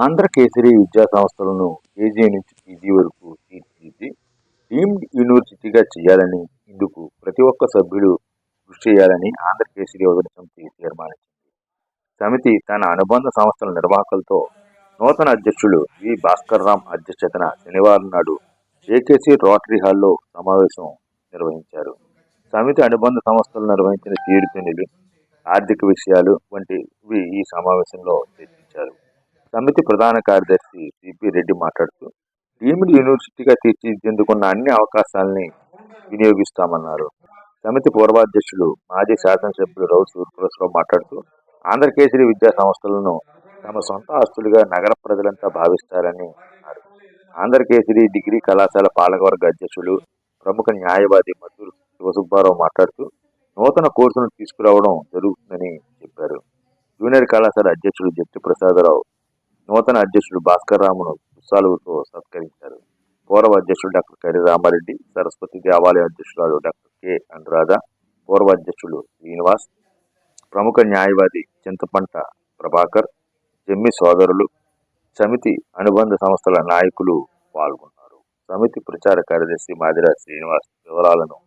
ఆంధ్రకేసరి విద్యా సంస్థలను కేజీ నుంచి పీజీ వరకు తీర్చిదిద్ది డీమ్డ్ యూనివర్సిటీగా చేయాలని, ఇందుకు ప్రతి ఒక్క సభ్యుడు కృషి చేయాలని ఆంధ్రకేసరి యువజన సమితి తీర్మానించింది. సమితి తన అనుబంధ సంస్థల నిర్వాహకులతో నూతన అధ్యక్షులు వి భాస్కర్రామ్ అధ్యక్షతన శనివారం నాడు ఏకేసీ రోటరీ హాల్లో సమావేశం నిర్వహించారు. సమితి అనుబంధ సంస్థలు నిర్వహించిన తీరుతెన్నులు, ఆర్థిక విషయాలు వంటివి ఈ సమావేశంలో చర్చించారు. సమితి ప్రధాన కార్యదర్శి సిపి రెడ్డి మాట్లాడుతూ, డీమ్డ్ యూనివర్సిటీగా తీర్చిదిద్దేందుకున్న అన్ని అవకాశాలని వినియోగిస్తామన్నారు. సమితి పూర్వాధ్యక్షులు మాజీ శాసనసభ్యులు రౌతు సూర్యప్రకాశ్రావు మాట్లాడుతూ, ఆంధ్రకేసరి విద్యా సంస్థలను తమ సొంత ఆస్తులుగా నగర ప్రజలంతా భావిస్తారని అన్నారు. ఆంధ్రకేసరి డిగ్రీ కళాశాల పాలకవర్గ అధ్యక్షులు, ప్రముఖ న్యాయవాది మద్దూరు శివసుబ్బారావు మాట్లాడుతూ, నూతన కోర్సులను తీసుకురావడం జరుగుతుందని చెప్పారు. జూనియర్ కళాశాల అధ్యక్షులు జట్టి ప్రసాదరావు నూతన అధ్యక్షుడు భాస్కర్ రామును పుష్పాలతో సత్కరించారు. పూర్వ అధ్యక్షుడు డాక్టర్ కరి రామారెడ్డి, సరస్వతి దేవాలయ అధ్యక్షురాలు డాక్టర్ కె అనురాధ, పూర్వ అధ్యక్షులు శ్రీనివాస్, ప్రముఖ న్యాయవాది చింతపంట ప్రభాకర్, జమ్మి సోదరులు, సమితి అనుబంధ సంస్థల నాయకులు పాల్గొన్నారు. సమితి ప్రచార కార్యదర్శి మాదిరా శ్రీనివాస్ వివరాలను